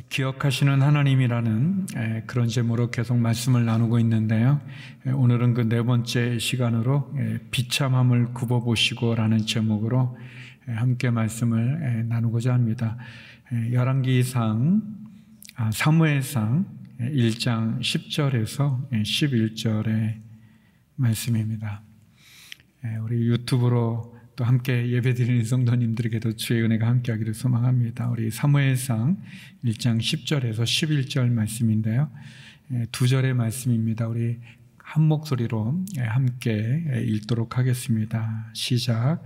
기억하시는 하나님이라는 그런 제목으로 계속 말씀을 나누고 있는데요. 오늘은 그 네 번째 시간으로 비참함을 굽어보시고 라는 제목으로 함께 말씀을 나누고자 합니다. 사무엘상 1장 10절에서 11절의 말씀입니다. 우리 유튜브로 또 함께 예배드리는 성도님들에게도 주의 은혜가 함께하기를 소망합니다. 우리 사무엘상 1장 10절에서 11절 말씀인데요. 두 절의 말씀입니다. 우리 한 목소리로 함께 읽도록 하겠습니다. 시작.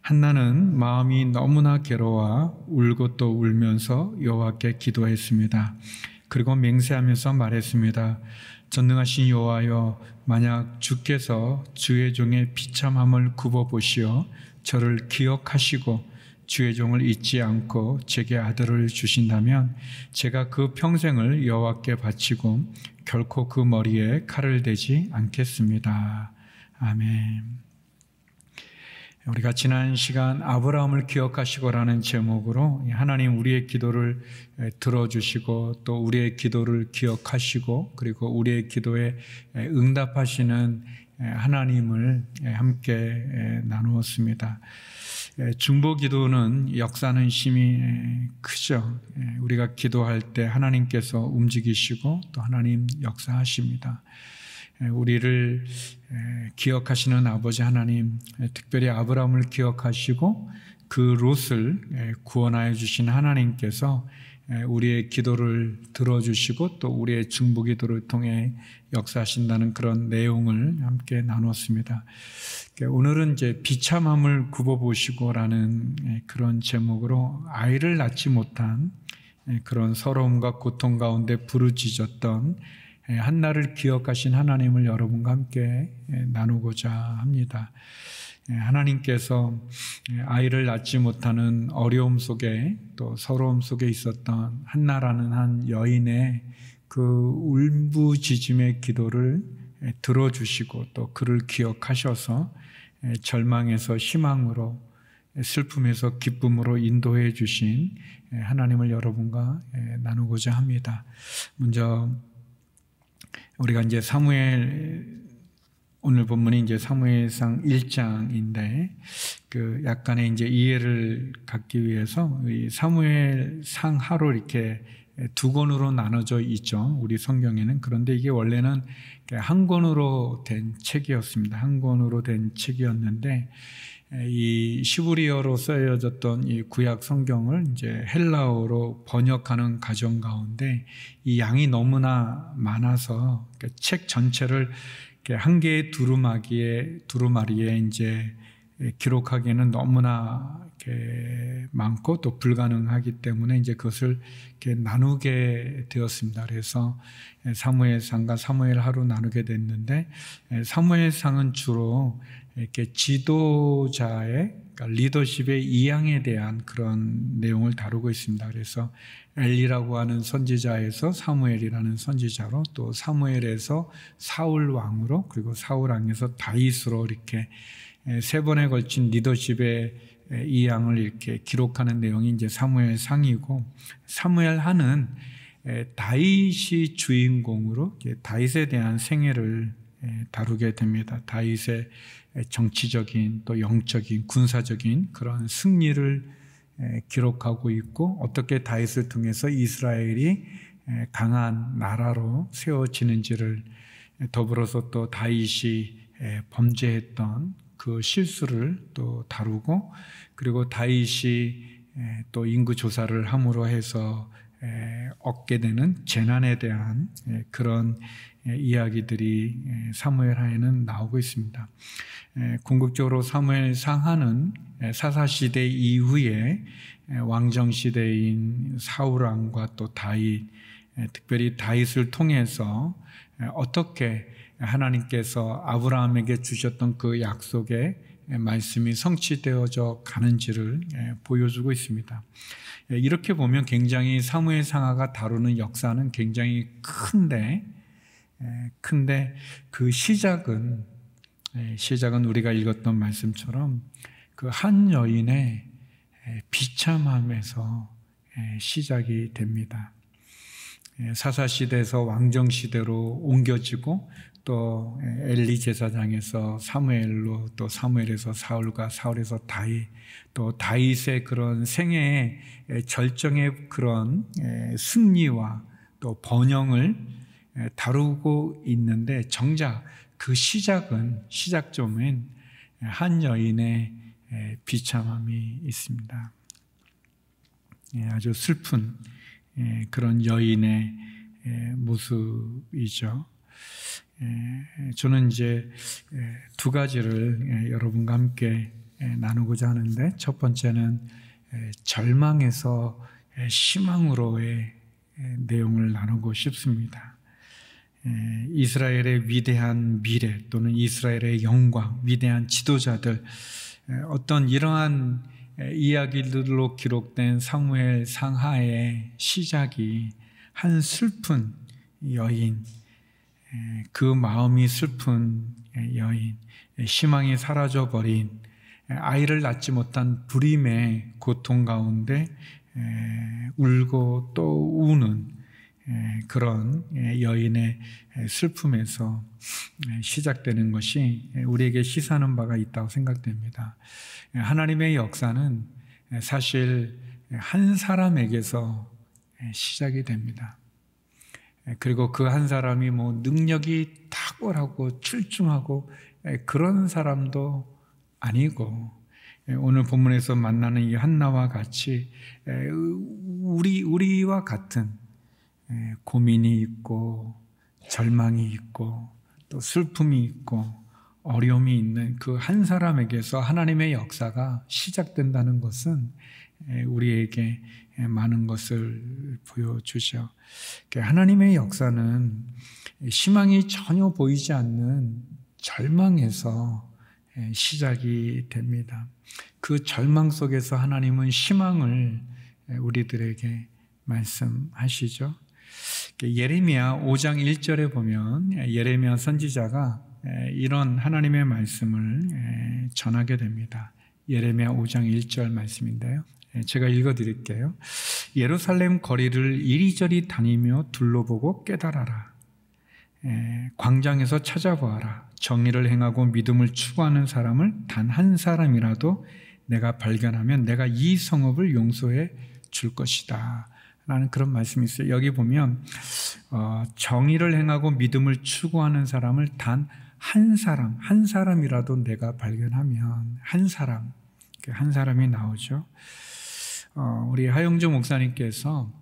한나는 마음이 너무나 괴로워 울고 또 울면서 여호와께 기도했습니다. 그리고 맹세하면서 말했습니다. 전능하신 여호와여, 만약 주께서 주의 종의 비참함을 굽어보시어 저를 기억하시고 주의 종을 잊지 않고 제게 아들을 주신다면 제가 그 평생을 여호와께 바치고 결코 그 머리에 칼을 대지 않겠습니다. 아멘. 우리가 지난 시간 아브라함을 기억하시고라는 제목으로 하나님 우리의 기도를 들어주시고 또 우리의 기도를 기억하시고 그리고 우리의 기도에 응답하시는 하나님을 함께 나누었습니다. 중보기도는 역사는 심히 크죠. 우리가 기도할 때 하나님께서 움직이시고 또 하나님 역사하십니다. 우리를 기억하시는 아버지 하나님, 특별히 아브라함을 기억하시고 그 롯을 구원하여 주신 하나님께서 우리의 기도를 들어주시고 또 우리의 중보기도를 통해 역사하신다는 그런 내용을 함께 나눴습니다. 오늘은 이제 비참함을 굽어보시고라는 그런 제목으로 아이를 낳지 못한 그런 서러움과 고통 가운데 부르짖었던 한나를 기억하신 하나님을 여러분과 함께 나누고자 합니다. 하나님께서 아이를 낳지 못하는 어려움 속에 또 서러움 속에 있었던 한나라는 한 여인의 그 울부짖음의 기도를 들어주시고 또 그를 기억하셔서 절망에서 희망으로 슬픔에서 기쁨으로 인도해 주신 하나님을 여러분과 나누고자 합니다. 먼저 우리가 이제 오늘 본문이 이제 사무엘상 1장인데 그 약간의 이제 이해를 갖기 위해서 이 사무엘상하로 이렇게 두 권으로 나눠져 있죠. 우리 성경에는. 그런데 이게 원래는 한 권으로 된 책이었습니다. 한 권으로 된 책이었는데 이 시브리어로 쓰여졌던 이 구약 성경을 이제 헬라어로 번역하는 과정 가운데 이 양이 너무나 많아서 책 전체를 한 개의 두루마리에 이제 기록하기에는 너무나 이렇게 많고 또 불가능하기 때문에 이제 그것을 이렇게 나누게 되었습니다. 그래서 사무엘상과 사무엘하로 나누게 됐는데 사무엘상은 주로 이렇게 지도자의 그러니까 리더십의 이양에 대한 그런 내용을 다루고 있습니다. 그래서 엘리라고 하는 선지자에서 사무엘이라는 선지자로 또 사무엘에서 사울 왕으로 그리고 사울 왕에서 다윗으로 이렇게 세 번에 걸친 리더십의 이양을 이렇게 기록하는 내용이 이제 사무엘상이고 사무엘하는 다윗이 주인공으로 다윗에 대한 생애를 다루게 됩니다. 다윗의 정치적인 또 영적인 군사적인 그런 승리를 기록하고 있고 어떻게 다윗을 통해서 이스라엘이 강한 나라로 세워지는지를 더불어서 또 다윗이 범죄했던 그 실수를 또 다루고 그리고 다윗이 또 인구 조사를 함으로 해서 얻게 되는 재난에 대한 그런 이야기들이 사무엘하에는 나오고 있습니다. 궁극적으로 사무엘상하는 사사시대 이후에 왕정시대인 사울왕과 또 다윗, 특별히 다윗을 통해서 어떻게 하나님께서 아브라함에게 주셨던 그 약속의 말씀이 성취되어져 가는지를 보여주고 있습니다. 이렇게 보면 굉장히 사무엘상하가 다루는 역사는 굉장히 큰데 그 시작은 우리가 읽었던 말씀처럼 그 한 여인의 비참함에서 시작이 됩니다. 사사시대에서 왕정시대로 옮겨지고 또 엘리 제사장에서 사무엘로 또 사무엘에서 사울과 사울에서 다윗 또 다윗의 그런 생애의 절정의 그런 승리와 또 번영을 다루고 있는데 정작 그 시작점은 한 여인의 비참함이 있습니다. 아주 슬픈 그런 여인의 모습이죠. 저는 이제 두 가지를 여러분과 함께 나누고자 하는데 첫 번째는 절망에서 희망으로의 내용을 나누고 싶습니다. 이스라엘의 위대한 미래 또는 이스라엘의 영광, 위대한 지도자들 어떤 이러한 이야기들로 기록된 사무엘 상하의 시작이 한 슬픈 여인, 그 마음이 슬픈 여인, 희망이 사라져버린 아이를 낳지 못한 불임의 고통 가운데 울고 또 우는 그런 여인의 슬픔에서 시작되는 것이 우리에게 시사하는 바가 있다고 생각됩니다. 하나님의 역사는 사실 한 사람에게서 시작이 됩니다. 그리고 그 한 사람이 뭐 능력이 탁월하고 출중하고 그런 사람도 아니고 오늘 본문에서 만나는 이 한나와 같이 우리와 같은 고민이 있고 절망이 있고 또 슬픔이 있고 어려움이 있는 그 한 사람에게서 하나님의 역사가 시작된다는 것은 우리에게 많은 것을 보여주죠. 하나님의 역사는 희망이 전혀 보이지 않는 절망에서 시작이 됩니다. 그 절망 속에서 하나님은 희망을 우리들에게 말씀하시죠. 예레미야 5장 1절에 보면 예레미야 선지자가 이런 하나님의 말씀을 전하게 됩니다. 예레미야 5장 1절 말씀인데요. 제가 읽어드릴게요. 예루살렘 거리를 이리저리 다니며 둘러보고 깨달아라. 광장에서 찾아보아라. 정의를 행하고 믿음을 추구하는 사람을 단 한 사람이라도 내가 발견하면 내가 이 성읍을 용서해 줄 것이다 라는 그런 말씀이 있어요. 여기 보면 정의를 행하고 믿음을 추구하는 사람을 단 한 사람이라도 내가 발견하면 한 사람이 나오죠. 우리 하영주 목사님께서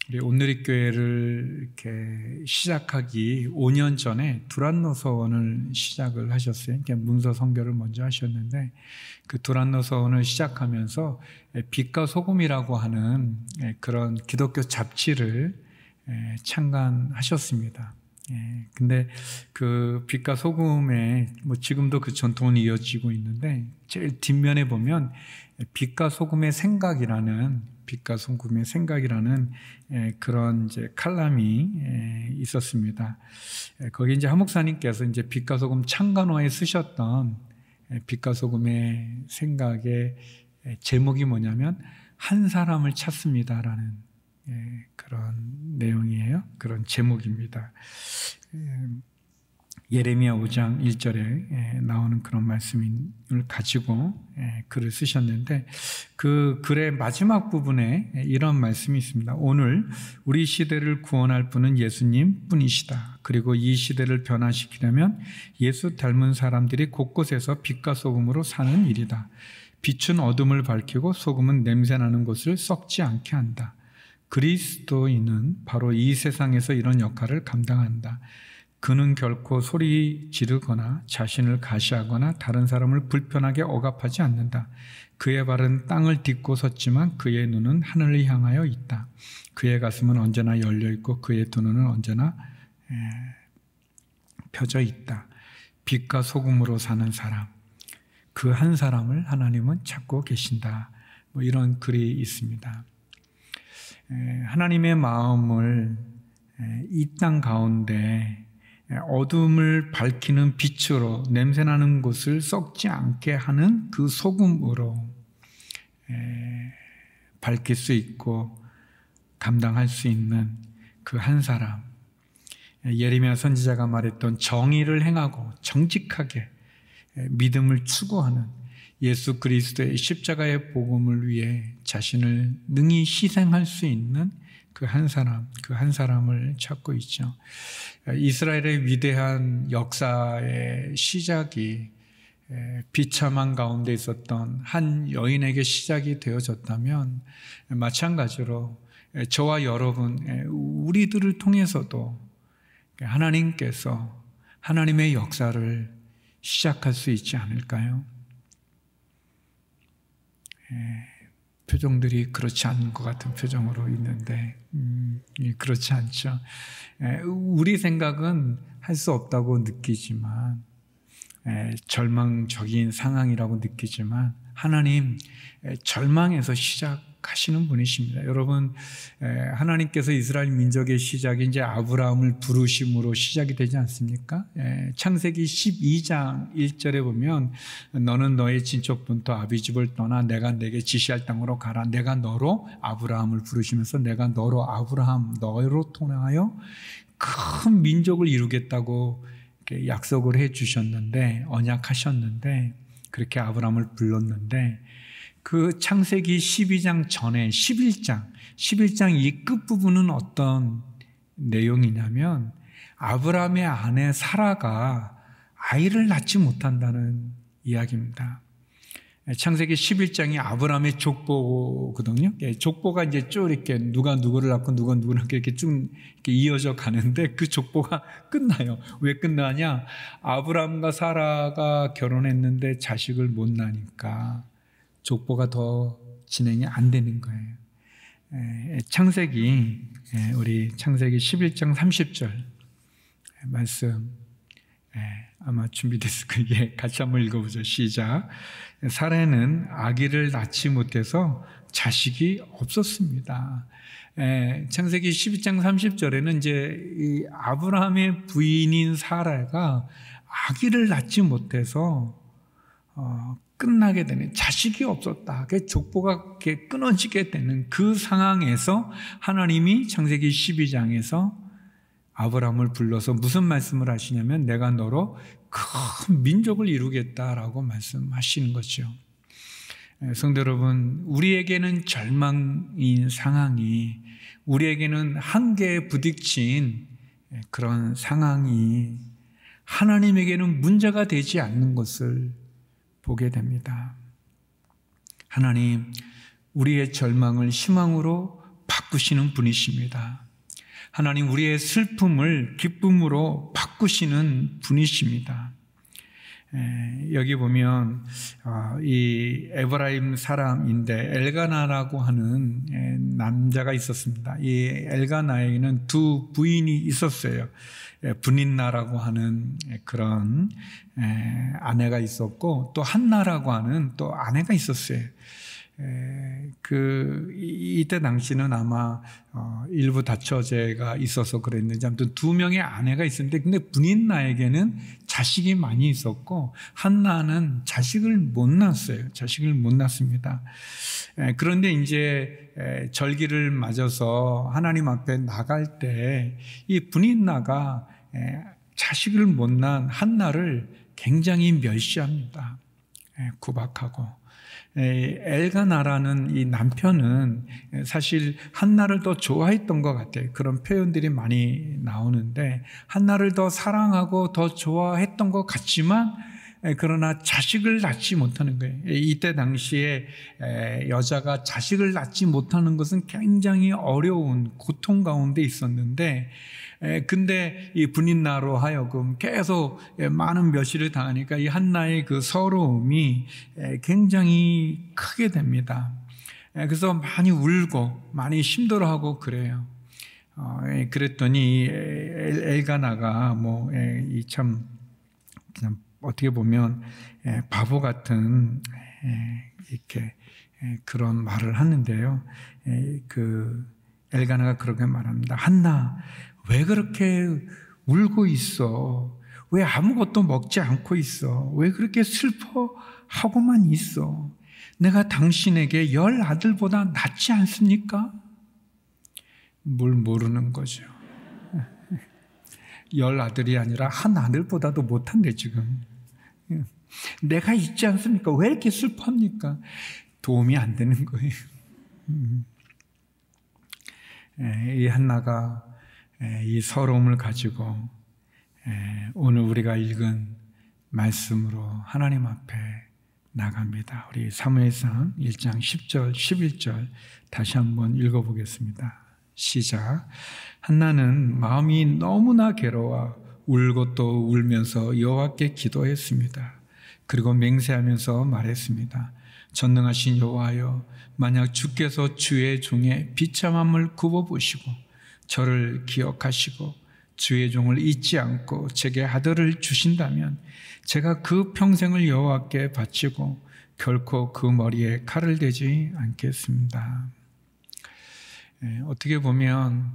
우리 온누리교회를 이렇게 시작하기 5년 전에 두란노서원을 시작을 하셨어요. 문서 선교를 먼저 하셨는데 그 두란노서원을 시작하면서 빛과 소금이라고 하는 그런 기독교 잡지를 창간하셨습니다. 근데 그 빛과 소금에 뭐 지금도 그 전통은 이어지고 있는데 제일 뒷면에 보면 빛과 소금의 생각이라는 그런 이제 칼럼이 있었습니다. 거기 이제 한 목사님께서 이제 빛과 소금 창간호에 쓰셨던 빛과 소금의 생각의 제목이 뭐냐면 한 사람을 찾습니다라는 그런 내용이에요. 그런 제목입니다. 예레미야 5장 1절에 나오는 그런 말씀을 가지고 글을 쓰셨는데 그 글의 마지막 부분에 이런 말씀이 있습니다. 오늘 우리 시대를 구원할 분은 예수님 뿐이시다. 그리고 이 시대를 변화시키려면 예수 닮은 사람들이 곳곳에서 빛과 소금으로 사는 일이다. 빛은 어둠을 밝히고 소금은 냄새나는 곳을 썩지 않게 한다. 그리스도인은 바로 이 세상에서 이런 역할을 감당한다. 그는 결코 소리 지르거나 자신을 가시하거나 다른 사람을 불편하게 억압하지 않는다. 그의 발은 땅을 딛고 섰지만 그의 눈은 하늘을 향하여 있다. 그의 가슴은 언제나 열려 있고 그의 두 눈은 언제나 펴져 있다. 빛과 소금으로 사는 사람, 그 한 사람을 하나님은 찾고 계신다. 뭐 이런 글이 있습니다. 하나님의 마음을 이 땅 가운데 어둠을 밝히는 빛으로 냄새나는 곳을 썩지 않게 하는 그 소금으로 밝힐 수 있고 감당할 수 있는 그 한 사람, 예레미야 선지자가 말했던 정의를 행하고 정직하게 믿음을 추구하는 예수 그리스도의 십자가의 복음을 위해 자신을 능히 희생할 수 있는 그 한 사람, 그 한 사람을 찾고 있죠. 이스라엘의 위대한 역사의 시작이 비참한 가운데 있었던 한 여인에게 시작이 되어졌다면 마찬가지로 저와 여러분, 우리들을 통해서도 하나님께서 하나님의 역사를 시작할 수 있지 않을까요? 표정들이 그렇지 않은 것 같은 표정으로 있는데 그렇지 않죠. 우리 생각은 할 수 없다고 느끼지만, 절망적인 상황이라고 느끼지만 하나님 절망에서 시작하시는 분이십니다. 여러분, 하나님께서 이스라엘 민족의 시작이 이제 아브라함을 부르심으로 시작이 되지 않습니까? 창세기 12장 1절에 보면 너는 너의 친척부터 아비집을 떠나 내가 내게 지시할 땅으로 가라. 내가 너로 아브라함을 부르시면서 내가 너로 아브라함 너로 통하여 큰 민족을 이루겠다고 약속을 해 주셨는데, 언약하셨는데, 그렇게 아브라함을 불렀는데, 그 창세기 12장 전에 11장 이 끝부분은 어떤 내용이냐면 아브라함의 아내 사라가 아이를 낳지 못한다는 이야기입니다. 창세기 11장이 아브라함의 족보거든요. 족보가 이제 쭉 이렇게 누가 누구를 낳고 누가 누구를 낳고 이렇게 쭉 이렇게 이어져 가는데 그 족보가 끝나요. 왜 끝나냐? 아브라함과 사라가 결혼했는데 자식을 못 낳으니까 족보가 더 진행이 안 되는 거예요. 우리 창세기 11장 30절 말씀 아마 준비됐을 거예요. 같이 한번 읽어보죠. 시작. 사라는 아기를 낳지 못해서 자식이 없었습니다. 창세기 12장 30절에는 이제 이 아브라함의 부인인 사라가 아기를 낳지 못해서 끝나게 되는, 자식이 없었다. 족보가 끊어지게 되는 그 상황에서 하나님이 창세기 12장에서 아브라함을 불러서 무슨 말씀을 하시냐면 내가 너로 큰 민족을 이루겠다라고 말씀하시는 거죠. 성도 여러분, 우리에게는 절망인 상황이, 우리에게는 한계에 부딪힌 그런 상황이 하나님에게는 문제가 되지 않는 것을 보게 됩니다. 하나님, 우리의 절망을 희망으로 바꾸시는 분이십니다. 하나님, 우리의 슬픔을 기쁨으로 바꾸시는 분이십니다. 여기 보면 이 에브라임 사람인데 엘가나라고 하는 남자가 있었습니다. 이 엘가나에게는 두 부인이 있었어요. 브닌나라고 하는 그런 아내가 있었고 또 한나라고 하는 또 아내가 있었어요. 이때 당시는 아마 일부 다처제가 있어서 그랬는지 아무튼 두 명의 아내가 있었는데, 근데 브닌나에게는 자식이 많이 있었고 한나는 자식을 못 낳았어요. 자식을 못 낳습니다. 그런데 이제 절기를 맞아서 하나님 앞에 나갈 때 이 브닌나가 자식을 못 낳은 한나를 굉장히 멸시합니다. 구박하고. 엘가나라는 이 남편은 사실 한나를 더 좋아했던 것 같아요. 그런 표현들이 많이 나오는데 한나를 더 사랑하고 더 좋아했던 것 같지만 그러나 자식을 낳지 못하는 거예요. 이때 당시에 여자가 자식을 낳지 못하는 것은 굉장히 어려운 고통 가운데 있었는데, 근데 이 브닌나로 하여금 계속 많은 멸시를 당하니까 이 한나의 그 서러움이 굉장히 크게 됩니다. 그래서 많이 울고 많이 힘들어하고 그래요. 그랬더니 엘가나가 참 그냥 어떻게 보면 바보 같은 이렇게 그런 말을 하는데요. 그 엘가나가 그렇게 말합니다. 한나, 왜 그렇게 울고 있어? 왜 아무것도 먹지 않고 있어? 왜 그렇게 슬퍼하고만 있어? 내가 당신에게 10 아들보다 낫지 않습니까? 뭘 모르는 거죠. 열 아들이 아니라 한 아들보다도 못한대 지금. 내가 있지 않습니까? 왜 이렇게 슬퍼합니까? 도움이 안 되는 거예요. 이 한나가 이 서러움을 가지고 오늘 우리가 읽은 말씀으로 하나님 앞에 나갑니다. 우리 사무엘상 1장 10절, 11절 다시 한번 읽어보겠습니다. 시작. 한나는 마음이 너무나 괴로워 울고 또 울면서 여호와께 기도했습니다. 그리고 맹세하면서 말했습니다. 전능하신 여호와여, 만약 주께서 주의 종의 비참함을 굽어보시고 저를 기억하시고 주의 종을 잊지 않고 제게 아들을 주신다면 제가 그 평생을 여호와께 바치고 결코 그 머리에 칼을 대지 않겠습니다. 어떻게 보면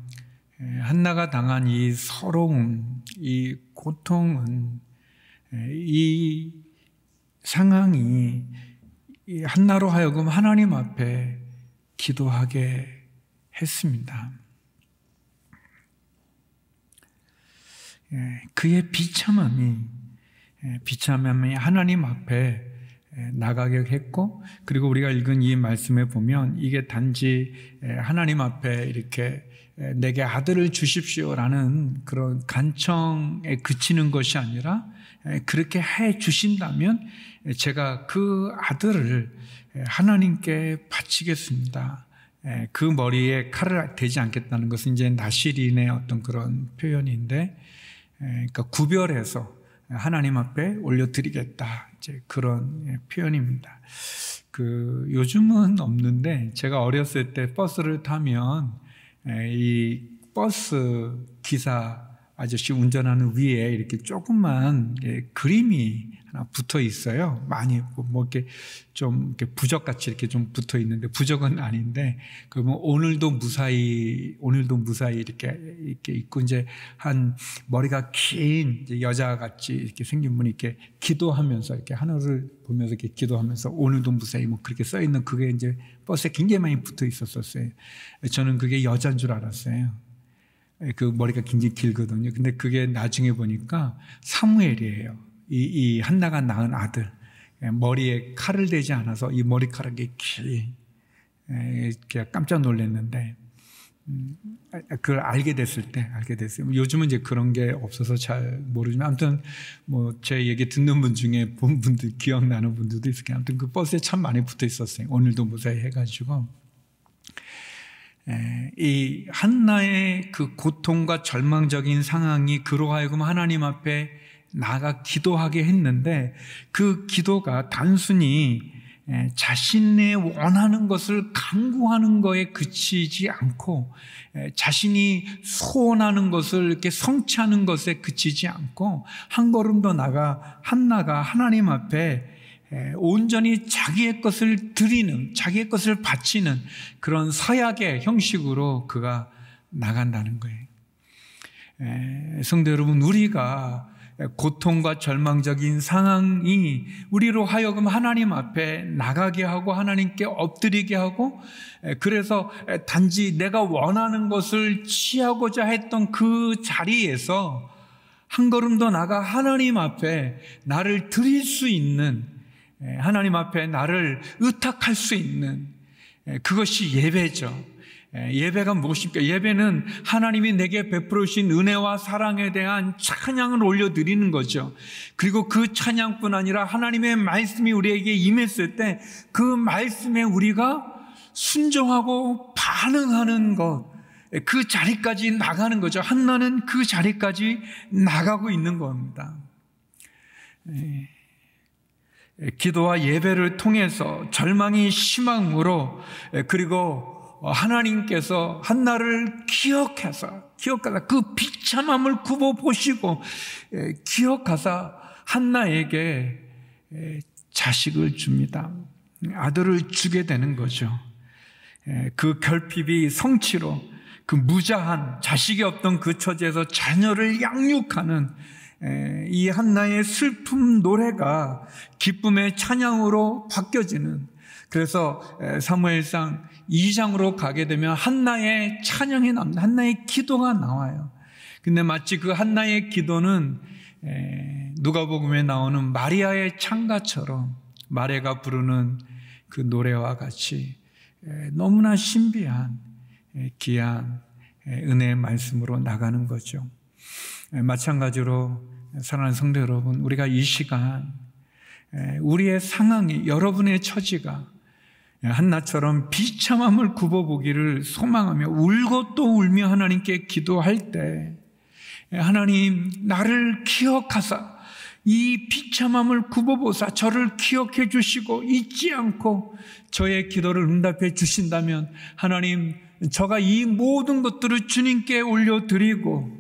한나가 당한 이 서러움, 이 고통은, 이 상황이 이 한나로 하여금 하나님 앞에 기도하게 했습니다. 그의 비참함이 하나님 앞에 나가게 했고, 그리고 우리가 읽은 이 말씀에 보면 이게 단지 하나님 앞에 이렇게 내게 아들을 주십시오라는 그런 간청에 그치는 것이 아니라 그렇게 해 주신다면 제가 그 아들을 하나님께 바치겠습니다. 그 머리에 칼을 대지 않겠다는 것은 이제 나실인의 어떤 그런 표현인데, 그러니까 구별해서 하나님 앞에 올려드리겠다, 이제 그런 표현입니다. 요즘은 없는데 제가 어렸을 때 버스를 타면 이 버스 기사 아저씨 운전하는 위에 이렇게 조그만 그림이 하나 붙어 있어요. 많이 뭐 이렇게 좀 이렇게 부적같이 이렇게 좀 붙어 있는데, 부적은 아닌데, 그러면 오늘도 무사히 이렇게 있고, 이제 한 머리가 긴 여자같이 이렇게 생긴 분이 이렇게 기도하면서 이렇게 하늘을 보면서 이렇게 기도하면서 오늘도 무사히 뭐 그렇게 써 있는 그게 이제 버스에 굉장히 많이 붙어 있었어요. 저는 그게 여자인 줄 알았어요. 그 머리가 굉장히 길거든요. 근데 그게 나중에 보니까 사무엘이에요. 이 한나가 낳은 아들. 머리에 칼을 대지 않아서 이 머리카락이 깜짝 놀랐는데, 그걸 알게 됐어요. 요즘은 이제 그런 게 없어서 잘 모르지만, 아무튼 뭐 제 얘기 듣는 분 중에 본 분들, 기억나는 분들도 있을 거예요. 아무튼 그 버스에 참 많이 붙어 있었어요. 오늘도 무사히 해가지고. 이 한나의 그 고통과 절망적인 상황이 그로 하여금 하나님 앞에 나가 기도하게 했는데, 그 기도가 단순히 자신의 원하는 것을 간구하는 거에 그치지 않고, 자신이 소원하는 것을 이렇게 성취하는 것에 그치지 않고, 한 걸음 더 나가 한나가 하나님 앞에 온전히 자기의 것을 드리는, 자기의 것을 바치는 그런 서약의 형식으로 그가 나간다는 거예요. 성도 여러분, 우리가 고통과 절망적인 상황이 우리로 하여금 하나님 앞에 나가게 하고 하나님께 엎드리게 하고, 그래서 단지 내가 원하는 것을 취하고자 했던 그 자리에서 한 걸음 더 나가 하나님 앞에 나를 드릴 수 있는, 하나님 앞에 나를 의탁할 수 있는, 그것이 예배죠. 예배가 무엇입니까? 예배는 하나님이 내게 베풀어 주신 은혜와 사랑에 대한 찬양을 올려드리는 거죠. 그리고 그 찬양뿐 아니라 하나님의 말씀이 우리에게 임했을 때 그 말씀에 우리가 순종하고 반응하는 것, 그 자리까지 나가는 거죠. 한나는 그 자리까지 나가고 있는 겁니다. 기도와 예배를 통해서 절망이 심함으로, 그리고 하나님께서 한나를 기억하사 그 비참함을 굽어보시고 기억하사 한나에게 자식을 줍니다. 아들을 주게 되는 거죠. 그 결핍이 성취로 그 무자한, 자식이 없던 그 처지에서 자녀를 양육하는 이 한나의 슬픔 노래가 기쁨의 찬양으로 바뀌어지는, 그래서 사무엘상 2장으로 가게 되면 한나의 찬양이 나옵니다. 한나의 기도가 나와요. 근데 마치 그 한나의 기도는 누가복음에 나오는 마리아의 찬가처럼 마리아가 부르는 그 노래와 같이 너무나 신비한 귀한 은혜의 말씀으로 나가는 거죠. 마찬가지로 사랑하는 성도 여러분, 우리가 이 시간 우리의 상황이, 여러분의 처지가 한나처럼 비참함을 굽어보기를 소망하며 울고 또 울며 하나님께 기도할 때, 하나님 나를 기억하사 이 비참함을 굽어보사 저를 기억해 주시고 잊지 않고 저의 기도를 응답해 주신다면, 하나님 저가 이 모든 것들을 주님께 올려드리고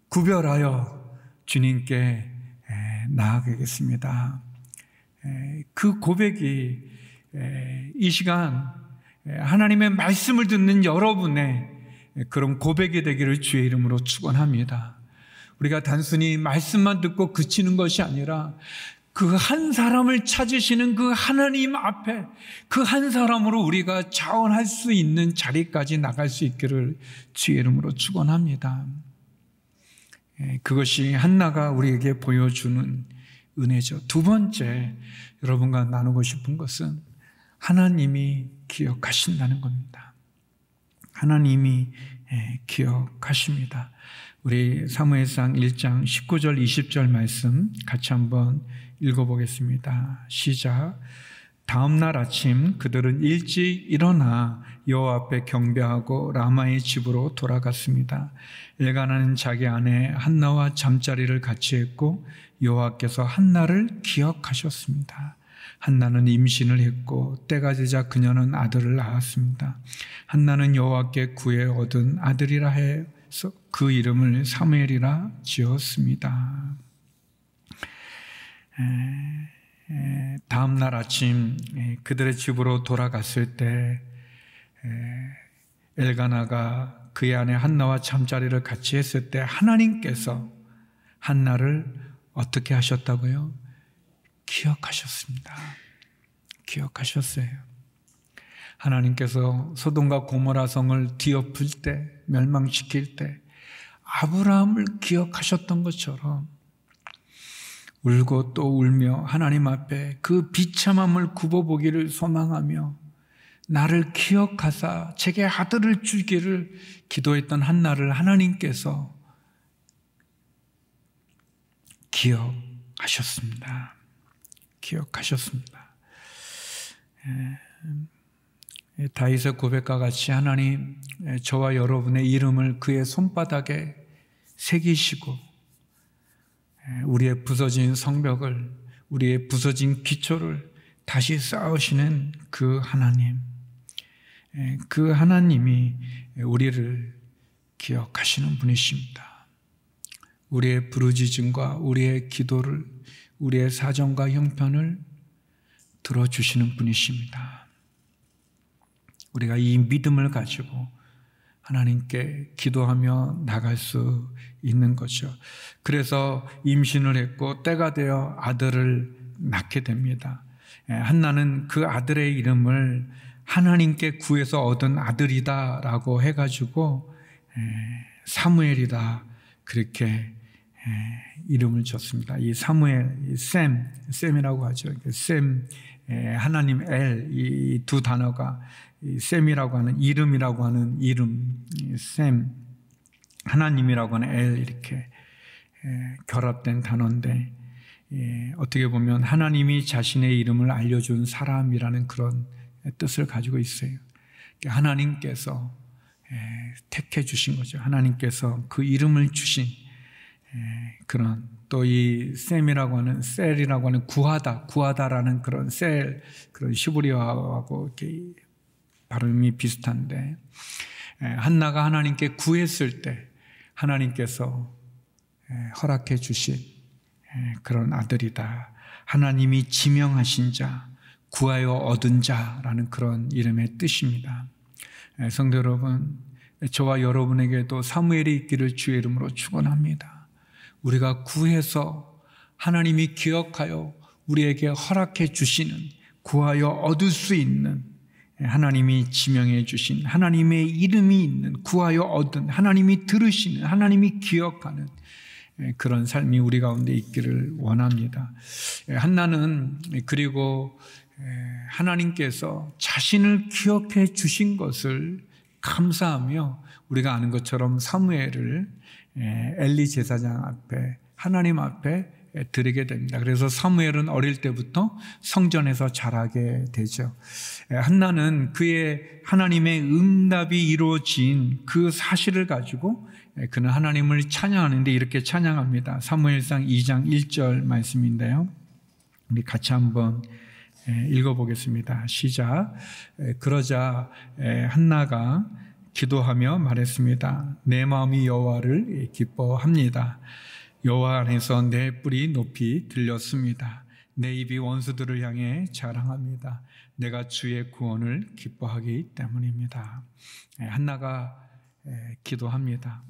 구별하여 주님께 나아가겠습니다. 그 고백이 이 시간 하나님의 말씀을 듣는 여러분의 그런 고백이 되기를 주의 이름으로 축원합니다. 우리가 단순히 말씀만 듣고 그치는 것이 아니라 그 한 사람을 찾으시는 그 하나님 앞에 그 한 사람으로 우리가 자원할 수 있는 자리까지 나갈 수 있기를 주의 이름으로 축원합니다. 그것이 한나가 우리에게 보여주는 은혜죠. 두 번째, 여러분과 나누고 싶은 것은 하나님이 기억하신다는 겁니다. 하나님이 기억하십니다. 우리 사무엘상 1장 19절 20절 말씀 같이 한번 읽어보겠습니다. 시작. 다음 날 아침 그들은 일찍 일어나 여호와 앞에 경배하고 라마의 집으로 돌아갔습니다. 엘가나는 자기 아내 한나와 잠자리를 같이 했고 여호와께서 한나를 기억하셨습니다. 한나는 임신을 했고 때가 되자 그녀는 아들을 낳았습니다. 한나는 여호와께 구해 얻은 아들이라 해서 그 이름을 사무엘이라 지었습니다. 다음 날 아침 그들의 집으로 돌아갔을 때 엘가나가 그의 아내 한나와 잠자리를 같이 했을 때 하나님께서 한나를 어떻게 하셨다고요? 기억하셨습니다. 기억하셨어요. 하나님께서 소돔과 고모라 성을 뒤엎을 때, 멸망시킬 때 아브라함을 기억하셨던 것처럼 울고 또 울며 하나님 앞에 그 비참함을 굽어보기를 소망하며 나를 기억하사 제게 아들을 주기를 기도했던 한나를 하나님께서 기억하셨습니다. 기억하셨습니다. 다윗의 고백과 같이 하나님 저와 여러분의 이름을 그의 손바닥에 새기시고 우리의 부서진 성벽을, 우리의 부서진 기초를 다시 쌓으시는 그 하나님, 그 하나님이 우리를 기억하시는 분이십니다. 우리의 부르짖음과 우리의 기도를, 우리의 사정과 형편을 들어주시는 분이십니다. 우리가 이 믿음을 가지고 하나님께 기도하며 나갈 수 있는 거죠. 그래서 임신을 했고 때가 되어 아들을 낳게 됩니다. 한나는 그 아들의 이름을 하나님께 구해서 얻은 아들이다라고 해가지고 사무엘이다 그렇게 이름을 줬습니다. 이 사무엘, 셈이라고 하죠. 셈, 하나님 엘, 이 두 단어가 셈이라고 하는 이름이라고 하는 이름, 셈, 하나님이라고 하는 엘 이렇게 결합된 단어인데 어떻게 보면 하나님이 자신의 이름을 알려준 사람이라는 그런 뜻을 가지고 있어요. 하나님께서 택해 주신 거죠. 하나님께서 그 이름을 주신 그런 또 이 셈이라고 하는 셀이라고 하는 구하다라는 그런 셀 그런 시브리어하고 이렇게 발음이 비슷한데 한나가 하나님께 구했을 때 하나님께서 허락해 주신 그런 아들이다. 하나님이 지명하신 자, 구하여 얻은 자라는 그런 이름의 뜻입니다. 성도 여러분, 저와 여러분에게도 사무엘이 있기를 주의 이름으로 축원합니다. 우리가 구해서 하나님이 기억하여 우리에게 허락해 주시는 구하여 얻을 수 있는 하나님이 지명해 주신 하나님의 이름이 있는, 구하여 얻은, 하나님이 들으시는, 하나님이 기억하는 그런 삶이 우리 가운데 있기를 원합니다. 한나는 그리고 하나님께서 자신을 기억해 주신 것을 감사하며 우리가 아는 것처럼 사무엘을 엘리 제사장 앞에, 하나님 앞에 드리게 됩니다. 그래서 사무엘은 어릴 때부터 성전에서 자라게 되죠. 한나는 그의 하나님의 응답이 이루어진 그 사실을 가지고 그는 하나님을 찬양하는데 이렇게 찬양합니다. 사무엘상 2장 1절 말씀인데요. 우리 같이 한번 읽어보겠습니다. 시작. 그러자 한나가 기도하며 말했습니다. 내 마음이 여호와를 기뻐합니다. 여호와 안에서 내 뿔이 높이 들렸습니다. 내 입이 원수들을 향해 자랑합니다. 내가 주의 구원을 기뻐하기 때문입니다. 한나가 기도합니다.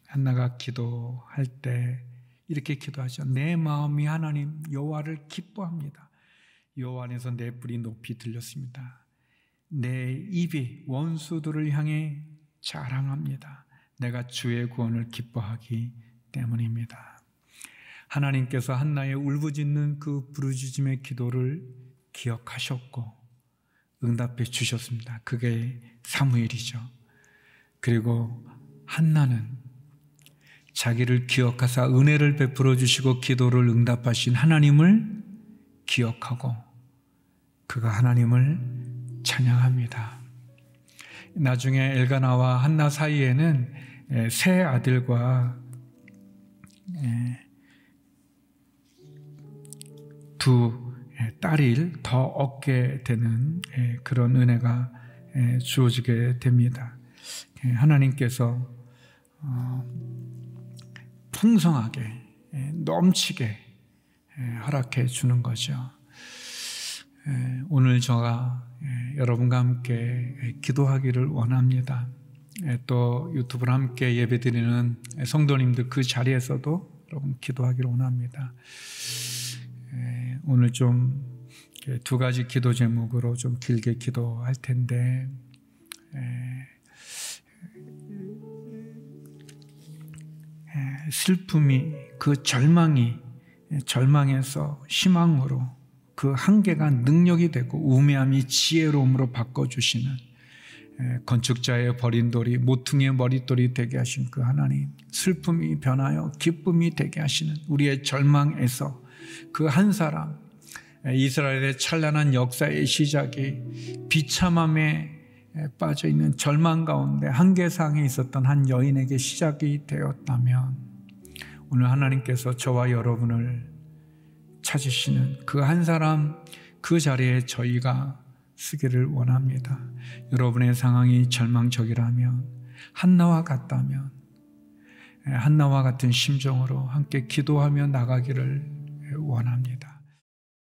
한나가 기도할 때 이렇게 기도하죠. 내 마음이 하나님 여호와를 기뻐합니다. 여호와 안에서 내 뿔이 높이 들렸습니다. 내 입이 원수들을 향해 자랑합니다. 내가 주의 구원을 기뻐하기 때문입니다. 하나님께서 한나의 울부짖는 그 부르짖음의 기도를 기억하셨고 응답해 주셨습니다. 그게 사무엘이죠. 그리고 한나는 자기를 기억하사 은혜를 베풀어 주시고 기도를 응답하신 하나님을 기억하고 그가 하나님을 찬양합니다. 나중에 엘가나와 한나 사이에는 세 아들과 두 딸을 더 얻게 되는 그런 은혜가 주어지게 됩니다. 하나님께서 풍성하게 넘치게 허락해 주는 거죠. 오늘 저가 여러분과 함께 기도하기를 원합니다. 또 유튜브로 함께 예배드리는 성도님들 그 자리에서도 여러분 기도하기를 원합니다. 오늘 좀 두 가지 기도 제목으로 좀 길게 기도할 텐데 슬픔이, 그 절망에서 희망으로, 그 한계가 능력이 되고 우매함이 지혜로움으로 바꿔주시는 건축자의 버린 돌이 모퉁이의 머릿돌이 되게 하신 그 하나님, 슬픔이 변하여 기쁨이 되게 하시는 우리의 절망에서 그 한 사람, 이스라엘의 찬란한 역사의 시작이 비참함에 빠져있는 절망 가운데 한계상에 있었던 한 여인에게 시작이 되었다면 오늘 하나님께서 저와 여러분을 찾으시는 그 한 사람, 그 자리에 저희가 쓰기를 원합니다. 여러분의 상황이 절망적이라면, 한나와 같다면 한나와 같은 심정으로 함께 기도하며 나가기를 원합니다.